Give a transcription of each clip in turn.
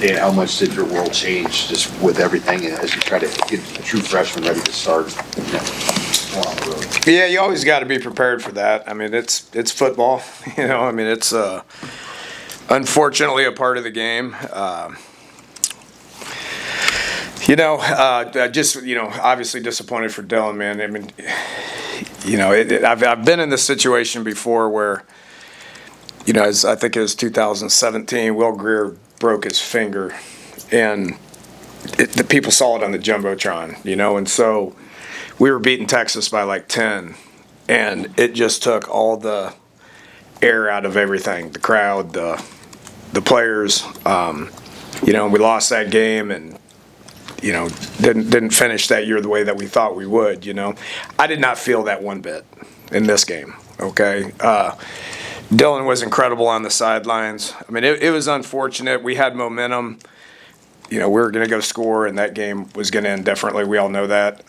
Dan, how much did your world change just with everything as you try to get a true freshman ready to start? On the road? Yeah, you always got to be prepared for that. I mean, it's football. I mean, it's unfortunately a part of the game. Just obviously disappointed for Dylan, man. I mean, I've been in this situation before where, I think it was 2017, Will Greer broke his finger, and the people saw it on the jumbotron, and so we were beating Texas by like 10, and it just took all the air out of everything, the crowd, the players. We lost that game, and didn't finish that year the way that we thought we would. I did not feel that one bit in this game. Okay, Dylan was incredible on the sidelines. I mean, it was unfortunate. We had momentum. We were going to go score, and that game was going to end differently. We all know that.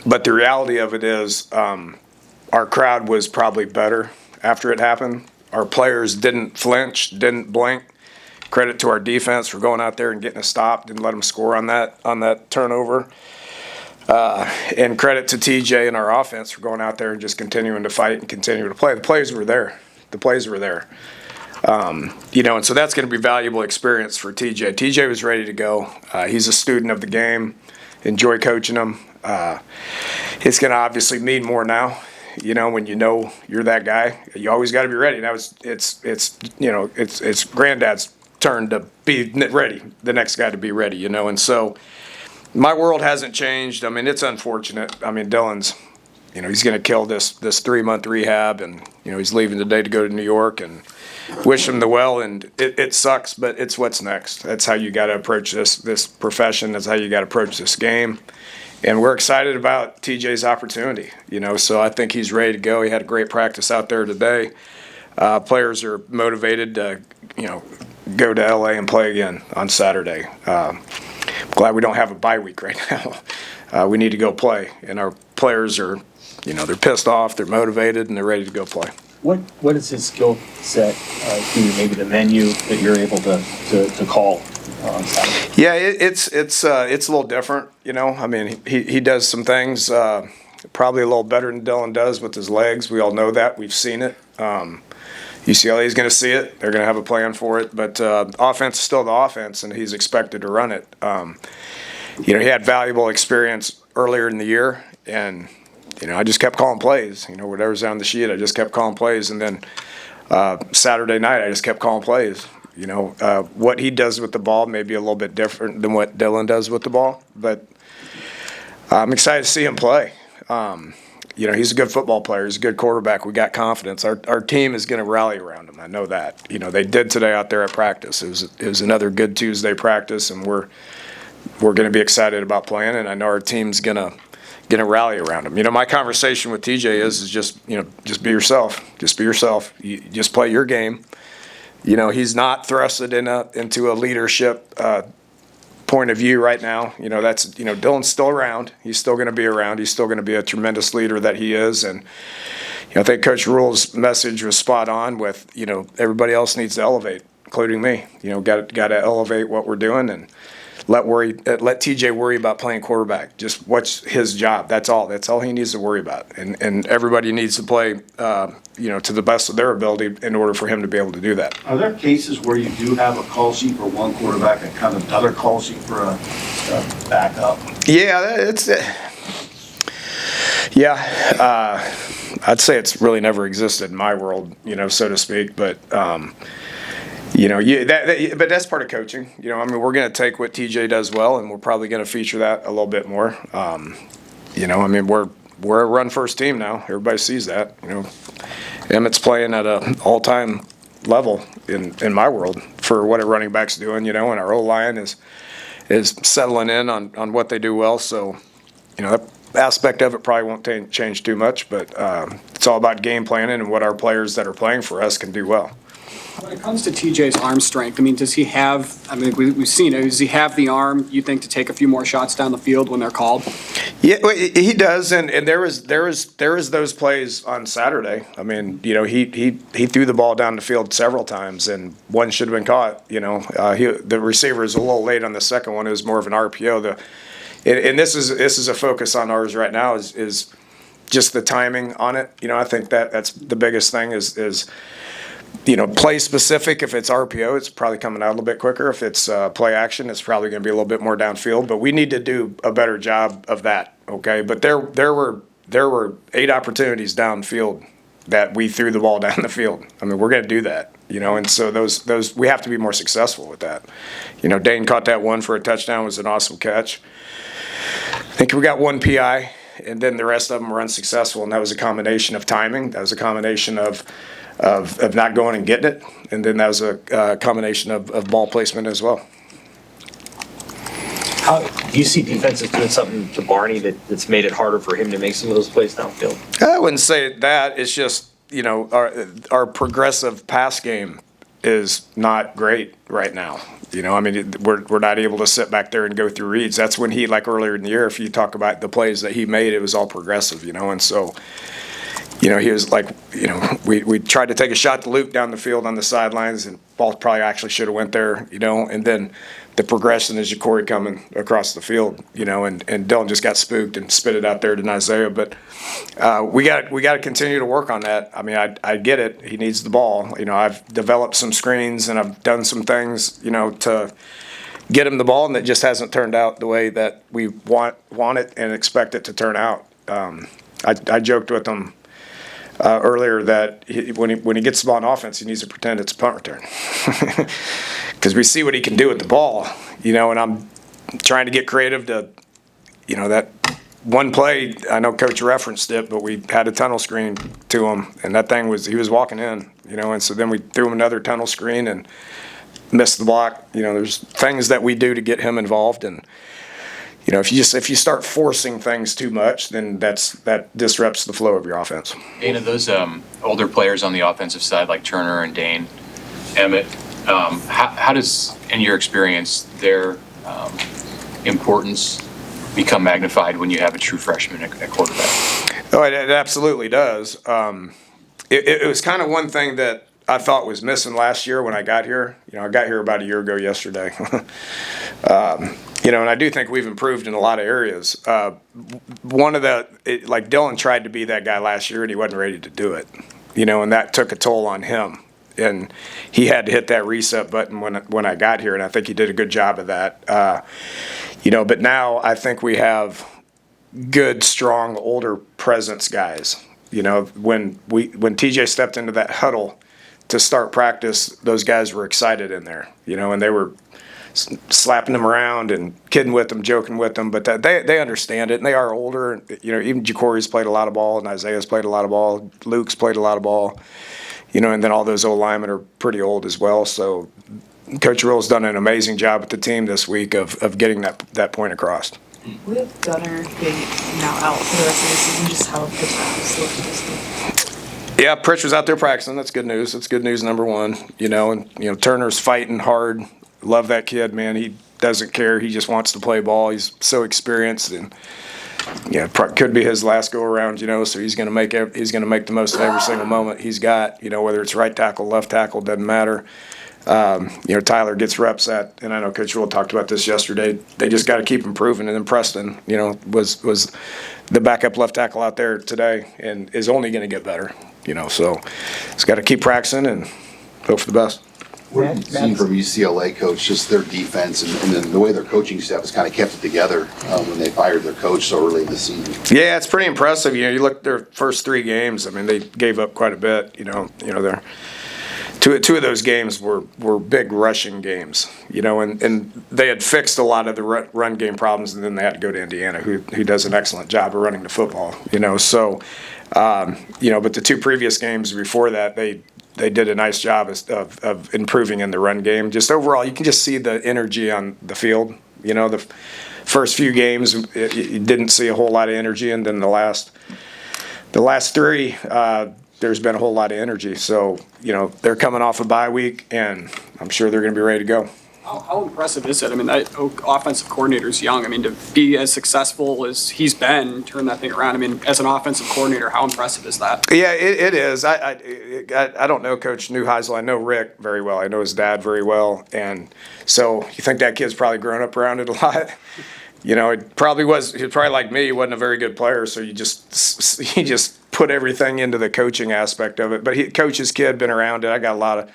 But the reality of it is, our crowd was probably better after it happened. Our players didn't flinch, didn't blink. Credit to our defense for going out there and getting a stop, didn't let them score on that turnover. And credit to TJ and our offense for going out there and just continuing to fight and continuing to play. The plays were there. And so that's going to be valuable experience for TJ. TJ was ready to go. He's a student of the game. Enjoy coaching him. It's going to obviously mean more now. When you're that guy, you always got to be ready. Now it's granddad's turn to be ready, the next guy to be ready, and so my world hasn't changed. I mean, it's unfortunate. I mean, Dylan's, he's going to kill this 3-month rehab, and, he's leaving today to go to New York, and wish him the well, and it sucks, but it's what's next. That's how you got to approach this profession. That's how you got to approach this game. And we're excited about TJ's opportunity, so I think he's ready to go. He had a great practice out there today. Players are motivated to, go to LA and play again on Saturday. Glad we don't have a bye week right now. We need to go play, and our players are, they're pissed off, they're motivated, and they're ready to go play. What is his skill set, maybe the menu that you're able to call on Saturday? Yeah, it's a little different, I mean, he does some things probably a little better than Dylan does with his legs. We all know that. We've seen it. UCLA is going to see it. They're going to have a plan for it. But offense is still the offense, and he's expected to run it. He had valuable experience earlier in the year, and I just kept calling plays. Whatever's on the sheet, I just kept calling plays. And then Saturday night, I just kept calling plays. What he does with the ball may be a little bit different than what Dylan does with the ball, but I'm excited to see him play. He's a good football player. He's a good quarterback. We got confidence. Our team is going to rally around him. I know that. They did today out there at practice. It was another good Tuesday practice, and we're going to be excited about playing. And I know our team's going to rally around him. My conversation with TJ is just be yourself. Just be yourself. You just play your game. He's not thrusted into a leadership point of view right now. That's Dylan's still around. He's still going to be around. He's still going to be a tremendous leader that he is. And I think Coach Rule's message was spot on with everybody else needs to elevate, including me. Got to elevate what we're doing and let TJ worry about playing quarterback. Just what's his job. That's all. That's all he needs to worry about. And everybody needs to play to the best of their ability in order for him to be able to do that. Are there cases where you do have a call sheet for one quarterback and kind of another call sheet for a backup? Yeah, I'd say it's really never existed in my world, so to speak. But but that's part of coaching. We're going to take what TJ does well, and we're probably going to feature that a little bit more. We're a run-first team now. Everybody sees that. Emmett's playing at an all-time level in my world for what a running back's doing. And our O-line is settling in on what they do well. So, that aspect of it probably won't change too much. But it's all about game planning and what our players that are playing for us can do well. When it comes to TJ's arm strength, I mean, does he have, I mean, we've seen it, does he have the arm, you think, to take a few more shots down the field when they're called? Yeah, well, he does, and there was those plays on Saturday. I mean, he threw the ball down the field several times, and one should have been caught. The receiver is a little late on the second one. It was more of an RPO. And this is a focus on ours right now is just the timing on it. I think that's the biggest thing is play specific. If it's RPO, it's probably coming out a little bit quicker. If it's play action, it's probably going to be a little bit more downfield. But we need to do a better job of that. Okay, but there were 8 opportunities downfield that we threw the ball down the field. I mean, we're going to do that. And so those we have to be more successful with that. Dane caught that one for a touchdown. It was an awesome catch. I think we got 1 PI, and then the rest of them were unsuccessful, and that was a combination of timing. That was a combination of not going and getting it, and then that was a combination of ball placement as well. How do you see defenses doing something to Barney that's made it harder for him to make some of those plays downfield? I wouldn't say that. It's just our progressive pass game is not great right now. I mean, we're not able to sit back there and go through reads. That's when he, like earlier in the year, if you talk about the plays that he made, it was all progressive, and so, he was like, we tried to take a shot to Luke down the field on the sidelines, and ball probably actually should have went there, and then the progression is Jacory coming across the field, and Dylan just got spooked and spit it out there to Isaiah. But we got to continue to work on that. I mean, I get it. He needs the ball. I've developed some screens and I've done some things, to get him the ball, and it just hasn't turned out the way that we want it and expect it to turn out. I joked with him earlier that when he gets the ball on offense, he needs to pretend it's a punt return. Because we see what he can do with the ball, and I'm trying to get creative to, that one play, I know Coach referenced it, but we had a tunnel screen to him, and that thing he was walking in, and so then we threw him another tunnel screen and missed the block. There's things that we do to get him involved, and, if you start forcing things too much, then that disrupts the flow of your offense. Dana, those older players on the offensive side like Turner and Dane, Emmett, how does, in your experience, their importance become magnified when you have a true freshman at quarterback? Oh, it absolutely does. It was kind of one thing that I thought was missing last year when I got here. I got here about a year ago yesterday. And I do think we've improved in a lot of areas. Like Dylan tried to be that guy last year, and he wasn't ready to do it. And that took a toll on him. And he had to hit that reset button when I got here, and I think he did a good job of that. But now I think we have good, strong, older presence guys. When TJ stepped into that huddle to start practice, those guys were excited in there. And they were slapping them around and kidding with them, joking with them. But they understand it, and they are older. Even Jacory's played a lot of ball, and Isaiah's played a lot of ball. Luke's played a lot of ball. And then all those old linemen are pretty old as well. So Coach Rule's done an amazing job with the team this week of getting that point across. With Gunnar being now out for the rest of the season, just how the practice looked this week? Yeah, Pritch was out there practicing. That's good news. That's good news number one. And Turner's fighting hard. Love that kid, man. He doesn't care. He just wants to play ball. He's so experienced, and could be his last go around. So he's going to make the most of every single moment he's got. Whether it's right tackle, left tackle, doesn't matter. Tyler gets reps at, and I know Coach Rule talked about this yesterday. They just got to keep improving. And then Preston, was the backup left tackle out there today, and is only going to get better. So it's got to keep practicing and hope for the best. What have you seen from UCLA, Coach, just their defense and then the way their coaching staff has kind of kept it together when they fired their coach so early in the season? Yeah, it's pretty impressive. You look at their first 3 games. I mean, they gave up quite a bit. They're two of those games were big rushing games. And they had fixed a lot of the run game problems, and then they had to go to Indiana, who does an excellent job of running the football. So, but the 2 previous games before that, they did a nice job of improving in the run game. Just overall, you can just see the energy on the field. The first few games, you didn't see a whole lot of energy, and then the last 3, there's been a whole lot of energy. So, they're coming off a bye week, and I'm sure they're going to be ready to go. How impressive is it? I mean, that offensive coordinator's young. I mean, to be as successful as he's been, turn that thing around. I mean, as an offensive coordinator, how impressive is that? Yeah, it is. I don't know Coach Neuheisel. I know Rick very well. I know his dad very well. And so you think that kid's probably grown up around it a lot. It probably was. He's probably like me. He wasn't a very good player, so you just put everything into the coaching aspect of it. But Coach his kid, been around it. I got a lot of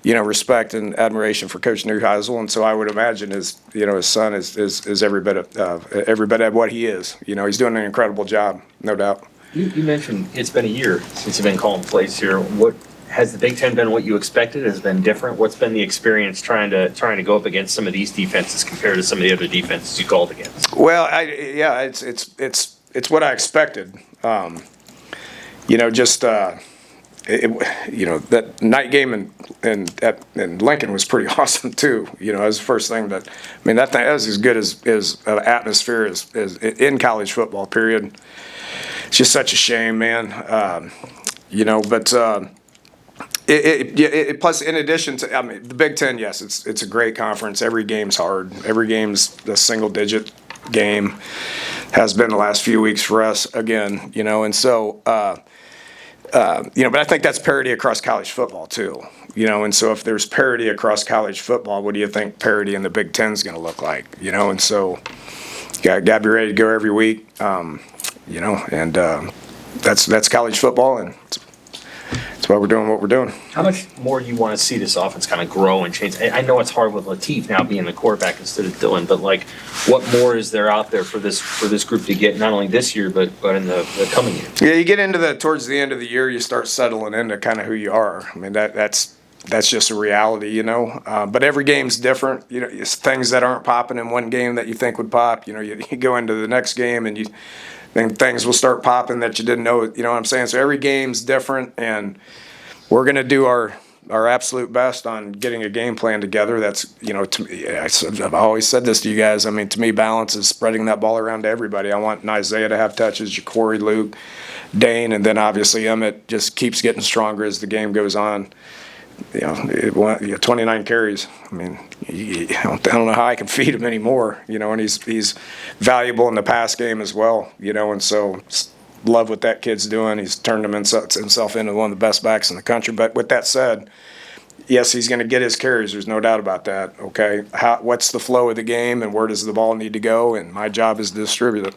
respect and admiration for Coach Neuheisel, and so I would imagine his son is every bit of what he is. He's doing an incredible job, no doubt. You mentioned it's been a year since you've been calling plays here. What has the Big Ten been? What you expected has been different. What's been the experience trying to go up against some of these defenses compared to some of the other defenses you called against? Well, it's what I expected. That night game in Lincoln was pretty awesome too. That was the first thing that was as good as an atmosphere as in college football. Period. It's just such a shame, man. Plus, in addition to, the Big Ten, yes, it's a great conference. Every game's hard. Every game's a single-digit game. Has been the last few weeks for us again. And so. But I think that's parity across college football too. And so if there's parity across college football, what do you think parity in the Big Ten is going to look like? And so got to be ready to go every week. And that's college football, and that's why we're doing what we're doing. How much more do you want to see this offense kind of grow and change? I know it's hard with Lateef now being the quarterback instead of Dylan, but what more is there out there for this group to get, not only this year but in the coming year? Yeah, you get into towards the end of the year, you start settling into kind of who you are. That's just a reality, But every game's different. It's things that aren't popping in one game that you think would pop. You go into the next game and then things will start popping that you didn't know. You know what I'm saying? So every game's different, and we're going to do our absolute best on getting a game plan together. That's, to me, I've always said this to you guys. To me, balance is spreading that ball around to everybody. I want Isaiah to have touches, Jacory, Luke, Dane, and then obviously Emmett just keeps getting stronger as the game goes on. 29 carries. I don't know how I can feed him anymore, and he's valuable in the pass game as well, and so love what that kid's doing. He's turned himself into one of the best backs in the country. But with that said, yes, he's going to get his carries. There's no doubt about that, okay? What's the flow of the game, and where does the ball need to go? And my job is to distribute it.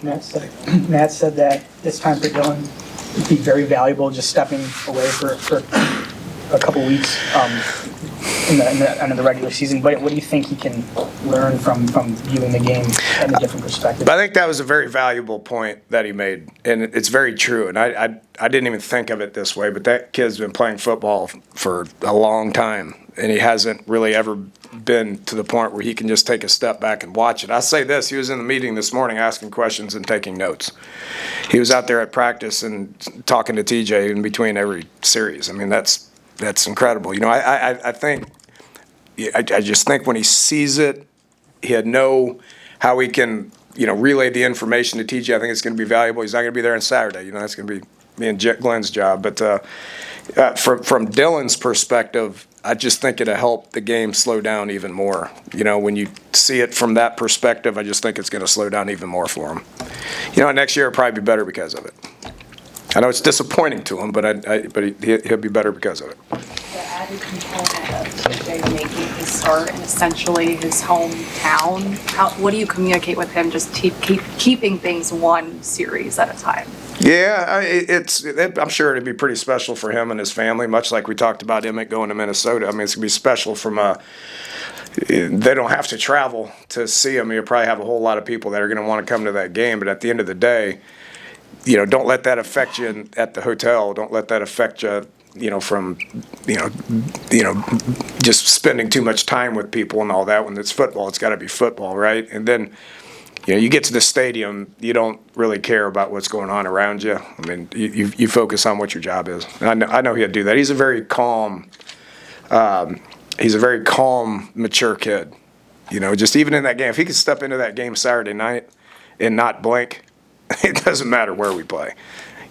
Matt said that this time for Dylan would be very valuable, just stepping away for a couple weeks in the end of the regular season. But what do you think he can learn from viewing the game in a different perspective? I think that was a very valuable point that he made, and it's very true. And I didn't even think of it this way, but that kid's been playing football for a long time, and he hasn't really ever been to the point where he can just take a step back and watch it. I say this, he was in the meeting this morning asking questions and taking notes. He was out there at practice and talking to TJ in between every series. That's incredible. I just think when he sees it, he'll know how he can, relay the information to TJ. I think it's going to be valuable. He's not going to be there on Saturday. That's going to be me and Glenn's job. But from Dylan's perspective, I just think it'll help the game slow down even more. When you see it from that perspective, I just think it's going to slow down even more for him. Next year will probably be better because of it. I know it's disappointing to him, but he'll be better because of it. The added component of TJ making his start in essentially his hometown, what do you communicate with him, just keeping things one series at a time? Yeah, I'm sure it'd be pretty special for him and his family, much like we talked about Emmett going to Minnesota. It's going to be special they don't have to travel to see him. You'll probably have a whole lot of people that are going to want to come to that game, but at the end of the day, don't let that affect you at the hotel. Don't let that affect you, from, just spending too much time with people and all that. When it's football, it's got to be football, right? And then, you get to the stadium, you don't really care about what's going on around you. You focus on what your job is. And I know he'll do that. He's a very calm, mature kid. Just even in that game, if he could step into that game Saturday night and not blink, it doesn't matter where we play.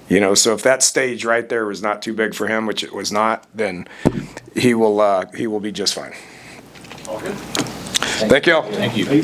You know, so if that stage right there was not too big for him, which it was not, then he will be just fine. All good. Thank you all. Thank you.